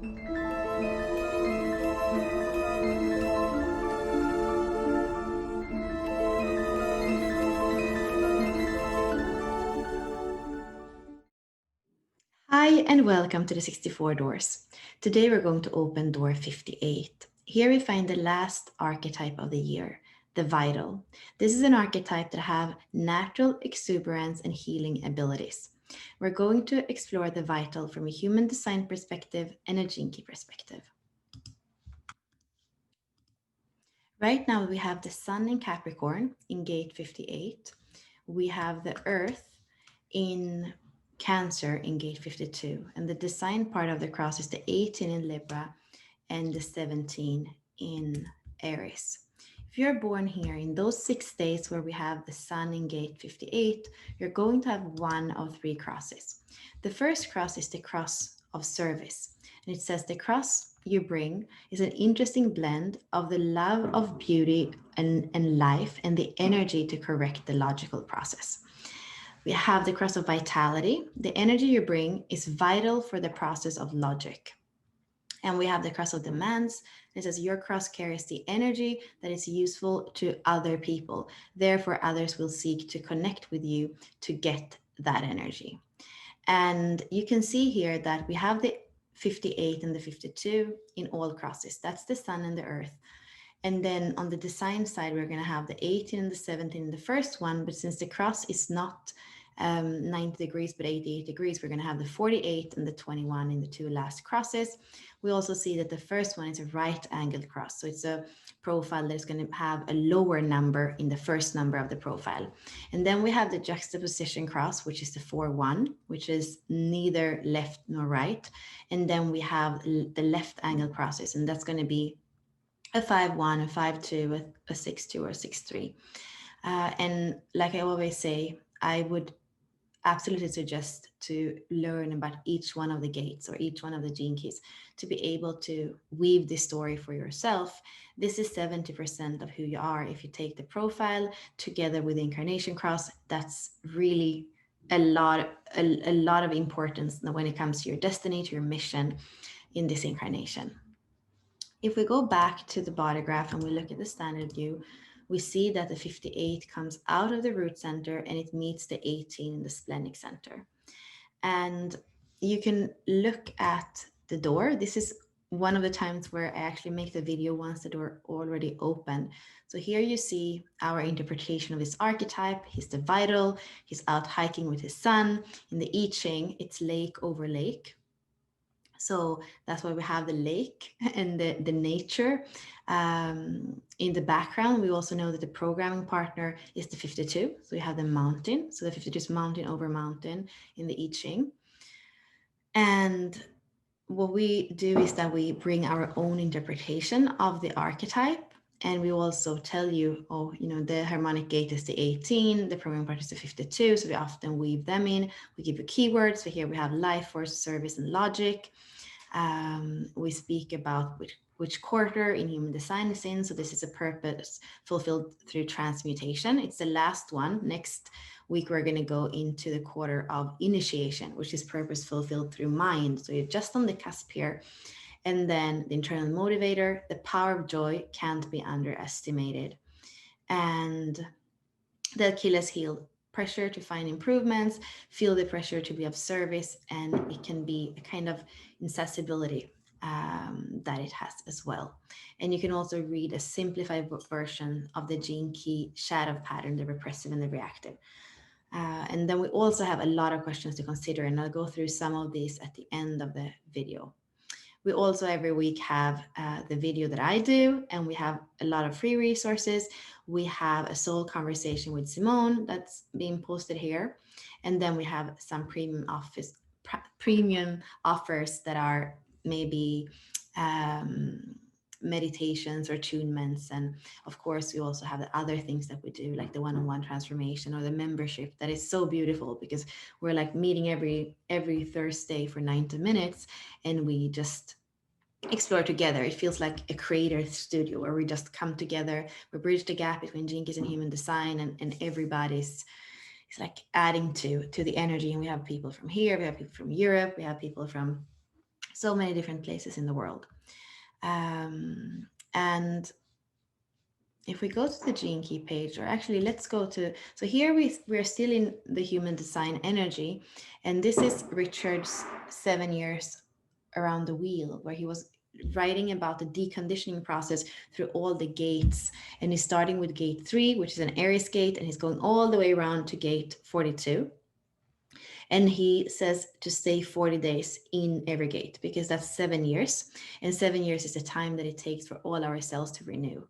Hi and welcome to the 64 Doors. Today we're going to open door 58. Here we find the last archetype of the year, the Vital. This is an archetype that have natural exuberance and healing abilities. We're going to explore the Vital from a human design perspective and a Jinky perspective. Right now we have the Sun in Capricorn in gate 58. We have the Earth in Cancer in gate 52. And the design part of the cross is the 18 in Libra and the 17 in Aries. If you're born here in those 6 days where we have the Sun in gate 58, you're going to have one of 3 crosses. The first cross is the cross of service. And it says the cross you bring is an interesting blend of the love of beauty and life and the energy to correct the logical process. We have the cross of vitality. The energy you bring is vital for the process of logic. And we have the cross of demands. It says your cross carries the energy that is useful to other people. Therefore, others will seek to connect with you to get that energy. And you can see here that we have the 58 and the 52 in all crosses. That's the sun and the earth. And then on the design side, we're going to have the 18 and the 17 in the first one. But since the cross is not 90 degrees, but 88 degrees, we're going to have the 48 and the 21 in the 2 last crosses. We also see that the first one is a right angled cross. So it's a profile that is going to have a lower number in the first number of the profile. And then we have the juxtaposition cross, which is the 4-1, which is neither left nor right. And then we have the left angled crosses, and that's going to be a 5-1, a 5-2, a 6-2, or a 6-3. And like I always say, I would absolutely suggest to learn about each one of the gates or each one of the gene keys to be able to weave this story for yourself. This is 70% of who you are. If you take the profile together with the incarnation cross, that's really a lot of importance when it comes to your destiny, to your mission in this incarnation. If we go back to the body graph and we look at the standard view, we see that the 58 comes out of the root center and it meets the 18 in the splenic center. And you can look at the door. This is one of the times where I actually make the video once the door already opened. So here you see our interpretation of this archetype. He's the vital, he's out hiking with his son. In the I Ching, it's lake over lake. So that's why we have the lake and the nature in the background. We also know that the programming partner is the 52. So we have the mountain. So the 52 is mountain over mountain in the I Ching. And what we do is that we bring our own interpretation of the archetype. And we also tell you, oh, the harmonic gate is the 18, the programming part is the 52. So we often weave them in. We give you keywords. So here we have life, force, service, and logic. We speak about which quarter in human design is in. So this is a purpose fulfilled through transmutation. It's the last one. Next week, we're going to go into the quarter of initiation, which is purpose fulfilled through mind. So you're just on the cusp here. And then the internal motivator, the power of joy can't be underestimated. And the Achilles heel, pressure to find improvements, feel the pressure to be of service, and it can be a kind of incessibility that it has as well. And you can also read a simplified version of the gene key shadow pattern, the repressive and the reactive. And then we also have a lot of questions to consider, and I'll go through some of these at the end of the video. We also every week have the video that I do, and we have a lot of free resources. We have a soul conversation with Simone that's being posted here. And then we have some premium offers that are maybe meditations or attunements. And of course, we also have the other things that we do, like the one-on-one transformation or the membership that is so beautiful because we're like meeting every Thursday for 90 minutes and we just explore together. It feels like a creator studio where we just come together, we bridge the gap between Jinkies and human design, and everybody's it's like adding to the energy. And we have people from here, we have people from Europe, we have people from So many different places in the world. And if we go to the gene key page, or actually let's go to, so here we're still in the human design energy, and this is Richard's 7 years around the wheel, where he was writing about the deconditioning process through all the gates. And he's starting with gate 3, which is an Aries gate, and he's going all the way around to gate 42. And he says to stay 40 days in every gate, because that's 7 years, and 7 years is the time that it takes for all our cells to renew.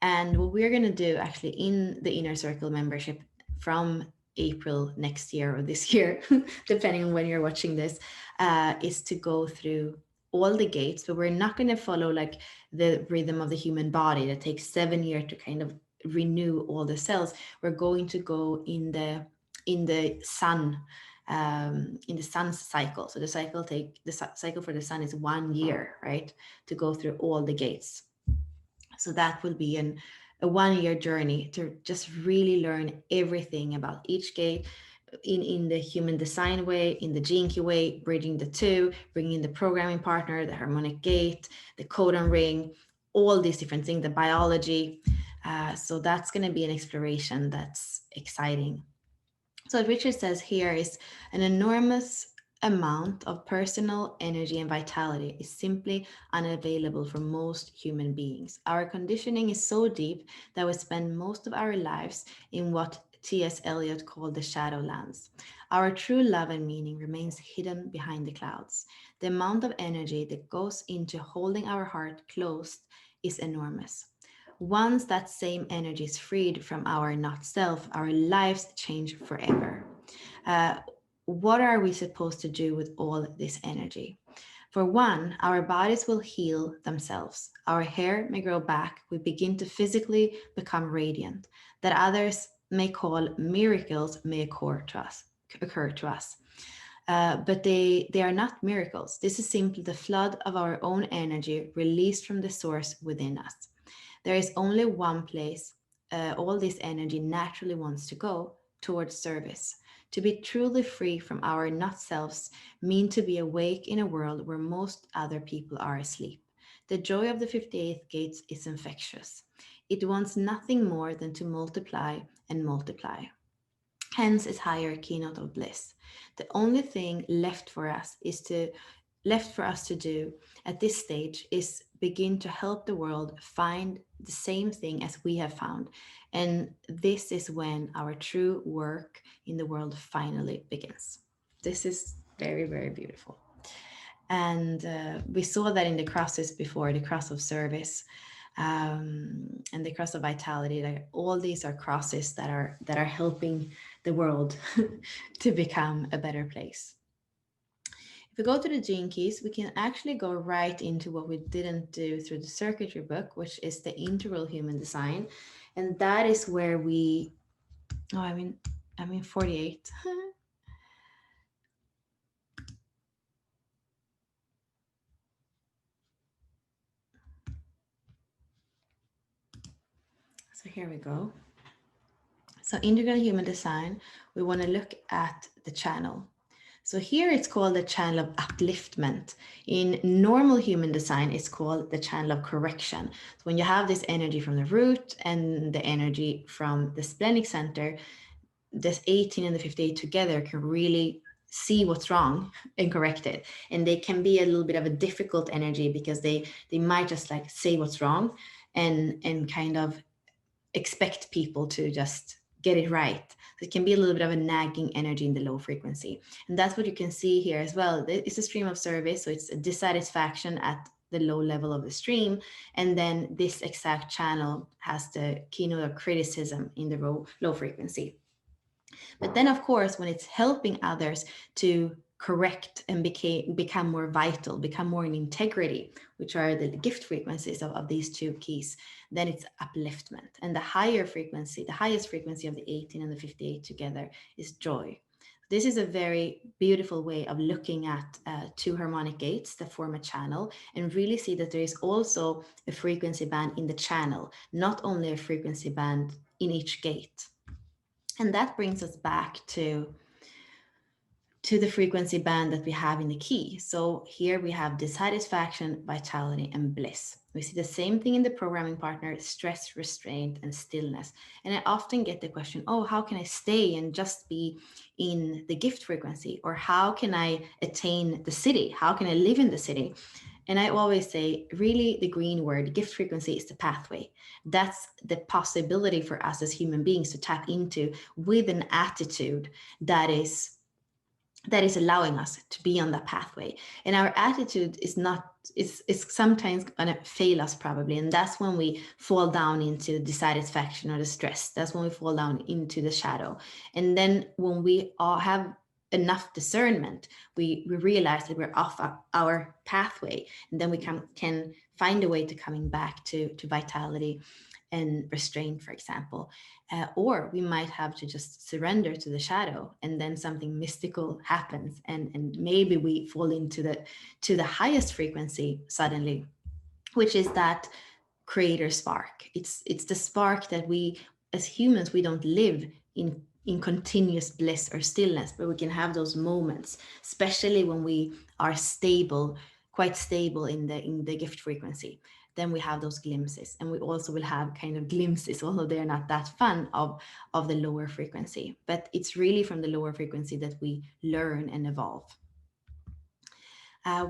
And what we're going to do actually in the Inner Circle membership from April next year or this year, depending on when you're watching this, is to go through all the gates. But we're not going to follow like the rhythm of the human body that takes 7 years to kind of renew all the cells. We're going to go in the sun, in the sun's cycle. So the cycle for the sun is 1 year, right, to go through all the gates. So that will be a 1 year journey to just really learn everything about each gate in the human design way, in the gene key way, bridging the two, bringing the programming partner, the harmonic gate, the codon ring, all these different things, the biology. So that's going to be an exploration that's exciting. So what Richard says here is an enormous amount of personal energy and vitality is simply unavailable for most human beings. Our conditioning is so deep that we spend most of our lives in what T.S. Eliot called the shadowlands. Our true love and meaning remains hidden behind the clouds. The amount of energy that goes into holding our heart closed is enormous. Once that same energy is freed from our not self, our lives change forever. Uh, what are we supposed to do with all this energy? For one, our bodies will heal themselves. Our hair may grow back. We begin to physically become radiant. That others may call miracles may occur to us. But they are not miracles. This is simply the flood of our own energy released from the source within us. There is only one place all this energy naturally wants to go, towards service. To be truly free from our not selves mean to be awake in a world where most other people are asleep. The joy of the 58th gates is infectious. It wants nothing more than to multiply and multiply. Hence its higher keynote of bliss. The only thing left for us to do at this stage is begin to help the world find the same thing as we have found. And this is when our true work in the world finally begins. This is very, very beautiful. And we saw that in the crosses before, the cross of service, and the cross of vitality. Like all these are crosses that are helping the world to become a better place. If we go to the gene keys, we can actually go right into what we didn't do through the circuitry book, which is the integral human design. And that is where we, oh, I mean 48. So here we go. So integral human design, we want to look at the channel. So here it's called the channel of upliftment. In normal human design, it's called the channel of correction. So when you have this energy from the root and the energy from the splenic center, this 18 and the 58 together can really see what's wrong and correct it. And they can be a little bit of a difficult energy because they might just like say what's wrong and kind of expect people to just get it right. So it can be a little bit of a nagging energy in the low frequency. And that's what you can see here as well. It's a stream of service. So it's a dissatisfaction at the low level of the stream. And then this exact channel has the keynote of criticism in the low frequency. But then, of course, when it's helping others to correct and become more vital, become more in integrity, which are the gift frequencies of these two keys, then it's upliftment. And the higher frequency, the highest frequency of the 18 and the 58 together is joy. This is a very beautiful way of looking at two harmonic gates that form a channel and really see that there is also a frequency band in the channel, not only a frequency band in each gate. And that brings us back to the frequency band that we have in the key. So here we have dissatisfaction, vitality, and bliss. We see the same thing in the programming partner: stress, restraint, and stillness. And I often get the question, oh, how can I stay and just be in the gift frequency? Or how can I attain the city? How can I live in the city? And I always say, really, the green word, gift frequency, is the pathway. That's the possibility for us as human beings to tap into with an attitude that is allowing us to be on that pathway. And our attitude is not is sometimes going to fail us, probably, and that's when we fall down into dissatisfaction or the stress. That's when we fall down into the shadow. And then when we all have enough discernment, we realize that we're off our pathway, and then we can find a way to coming back to vitality and restraint, for example. Or we might have to just surrender to the shadow, and then something mystical happens, and maybe we fall into the highest frequency suddenly, which is that creator spark. It's the spark that we as humans, we don't live in continuous bliss or stillness, but we can have those moments, especially when we are stable, quite stable in the gift frequency. Then we have those glimpses, and we also will have kind of glimpses, although they're not that fun, of the lower frequency. But it's really from the lower frequency that we learn and evolve.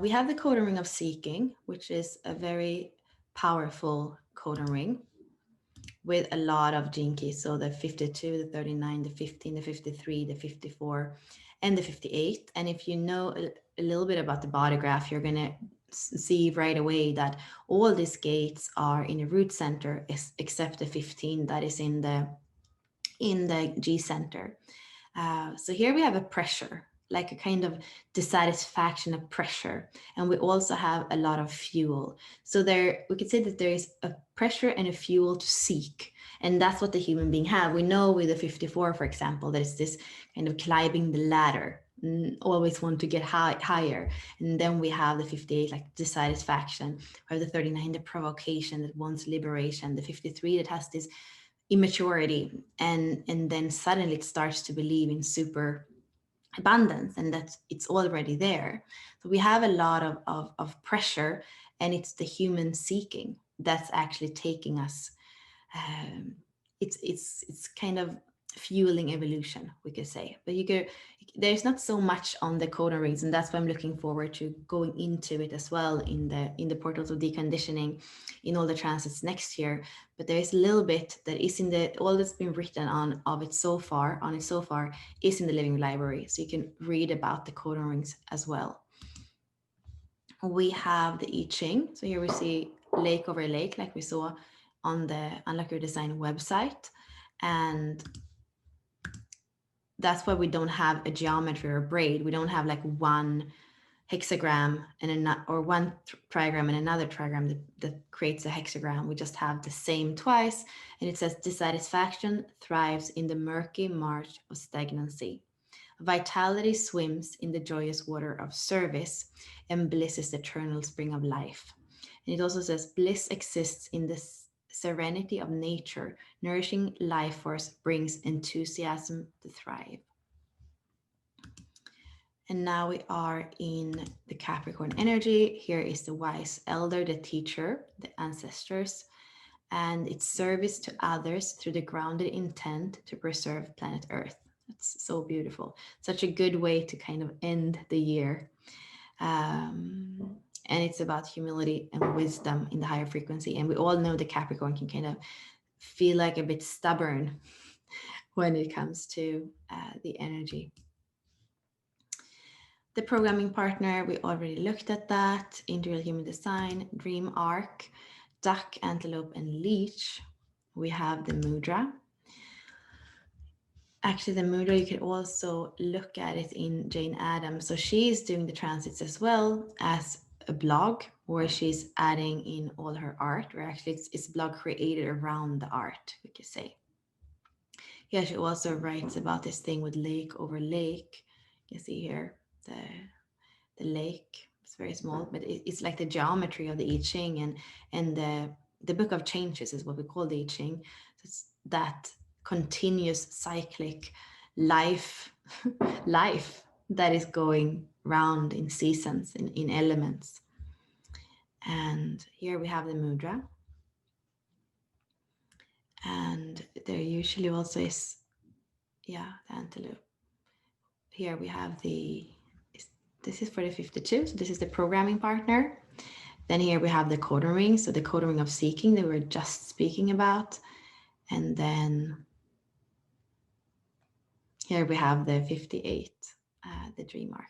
We have the codon ring of seeking, which is a very powerful codon ring with a lot of gene keys. So the 52, the 39, the 15, the 53, the 54, and the 58. And if you know a little bit about the body graph, you're going to see right away that all these gates are in a root center, except the 15 that is in the G center. So here we have a pressure, like a kind of dissatisfaction, of pressure. And we also have a lot of fuel. So there, we could say that there is a pressure and a fuel to seek. And that's what the human being have. We know with the 54, for example, that it's this kind of climbing the ladder, always want to get higher. And then we have the 58, like dissatisfaction. We have the 39, the provocation that wants liberation. The 53 that has this immaturity, and then suddenly it starts to believe in super abundance, and that it's already there. So we have a lot of pressure, and it's the human seeking that's actually taking us. um, it's kind of fueling evolution, we could say. But there's not so much on the codon rings, and that's why I'm looking forward to going into it as well in the portals of deconditioning, in all the transits next year. But there is a little bit that is in the all that's been written on it so far is in the living library, so you can read about the codon rings as well. We have the I Ching. So here we see lake over lake, like we saw on the Unlock Your Design website. And that's why we don't have a geometry or a braid. We don't have like one hexagram or one trigram and another trigram that creates a hexagram. We just have the same twice. And it says dissatisfaction thrives in the murky marsh of stagnancy. Vitality swims in the joyous water of service, and bliss is the eternal spring of life. And it also says bliss exists in the serenity of nature. Nourishing life force brings enthusiasm to thrive. And now we are in the Capricorn energy. Here is the wise elder, the teacher, the ancestors, and it's service to others through the grounded intent to preserve planet Earth. It's so beautiful. Such a good way to kind of end the year. And it's about humility and wisdom in the higher frequency. And we all know the Capricorn can kind of feel like a bit stubborn when it comes to the energy. The programming partner, we already looked at that. Integral human design, dream arc, duck, antelope, and leech. We have the mudra. Actually, the mudra, you can also look at it in Jane Addams. So she's doing the transits as well as a blog where she's adding in all her art, or actually it's a blog created around the art, we could say. Yeah, she also writes about this thing with lake over lake. You can see here the lake. It's very small, but it's like the geometry of the I Ching, and the book of changes is what we call the I Ching. So it's that continuous cyclic life life that is going round in seasons, in elements. And here we have the mudra. And there usually also is, yeah, the antelope. Here we have this is for the 52. So this is the programming partner. Then here we have the codon ring. So the codon ring of seeking that we were just speaking about. And then here we have the 58, the dream arc.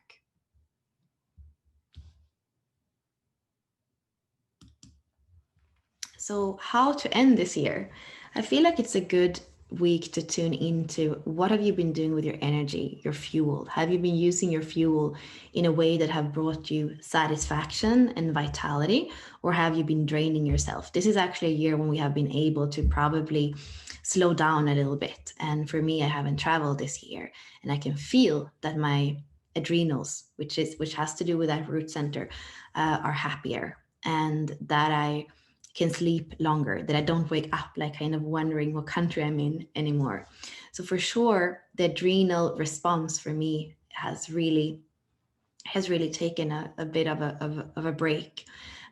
So how to end this year? I feel like it's a good week to tune into what have you been doing with your energy, your fuel? Have you been using your fuel in a way that have brought you satisfaction and vitality, or have you been draining yourself? This is actually a year when we have been able to probably slow down a little bit. And for me, I haven't traveled this year, and I can feel that my adrenals, which has to do with that root center, are happier, and that I can sleep longer, that I don't wake up like kind of wondering what country I'm in anymore. So for sure, the adrenal response for me has really taken a bit of a break.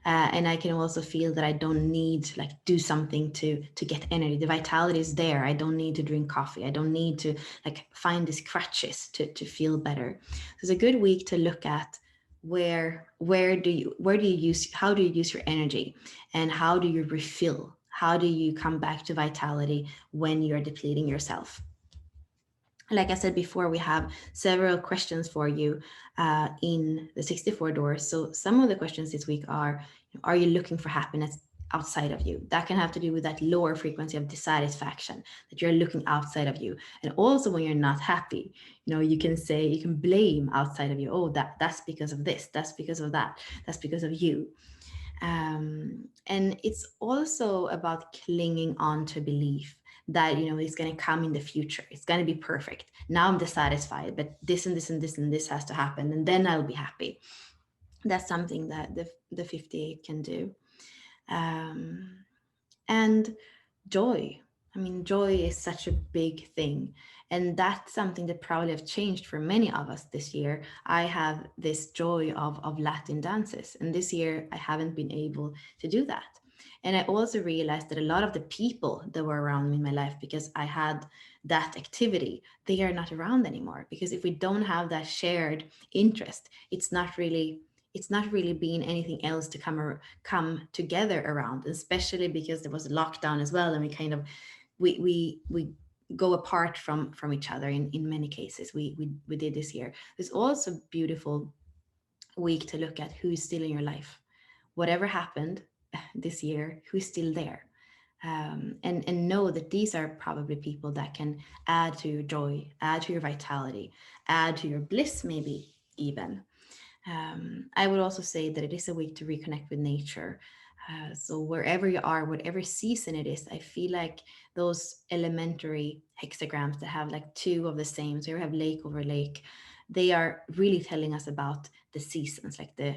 And I can also feel that I don't need like do something to get energy. The vitality is there. I don't need to drink coffee. I don't need to like find these crutches to feel better. So it's a good week to look at where do you use, how do you use your energy, and how do you refill, how do you come back to vitality when you're depleting yourself. Like I said before, we have several questions for you in the 64 doors. So some of the questions this week are you looking for happiness outside of you? That can have to do with that lower frequency of dissatisfaction, that you're looking outside of you. And also when you're not happy, you can say, you can blame outside of you. Oh, that's because of this, that's because of that, that's because of you. And it's also about clinging on to belief that it's going to come in the future, it's going to be perfect. Now I'm dissatisfied, but this and this and this and this has to happen, and then I'll be happy. That's something that the 58 can do. And joy, I mean, joy is such a big thing, and that's something that probably have changed for many of us this year. I have this joy of Latin dances, and this year I haven't been able to do that. And I also realized that a lot of the people that were around me in my life, because I had that activity, they are not around anymore. Because if we don't have that shared interest, it's not really being anything else to come together around, especially because there was a lockdown as well, and we go apart from each other in many cases. We did this year. There's also beautiful week to look at who is still in your life, whatever happened this year, who's still there. And know that these are probably people that can add to your joy, add to your vitality, add to your bliss, maybe even. I would also say that it is a week to reconnect with nature. So wherever you are, whatever season it is, I feel like those elementary hexagrams that have like two of the same, so you have lake over lake, they are really telling us about the seasons, like the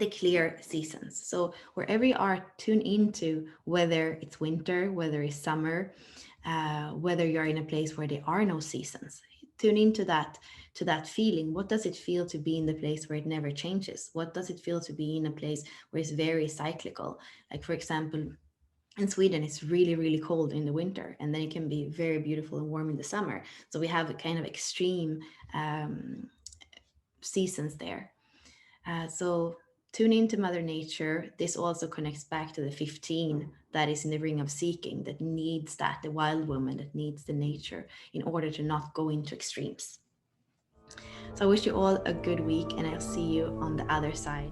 clear seasons. So wherever you are, tune into whether it's winter, whether it's summer, whether you're in a place where there are no seasons. Tune into that feeling. What does it feel to be in the place where it never changes? What does it feel to be in a place where it's very cyclical? Like for example, in Sweden, it's really, really cold in the winter, and then it can be very beautiful and warm in the summer. So we have a kind of extreme seasons there. So tune into Mother Nature. This also connects back to the 15 that is in the ring of seeking, that needs the wild woman that needs the nature in order to not go into extremes. So I wish you all a good week, and I'll see you on the other side.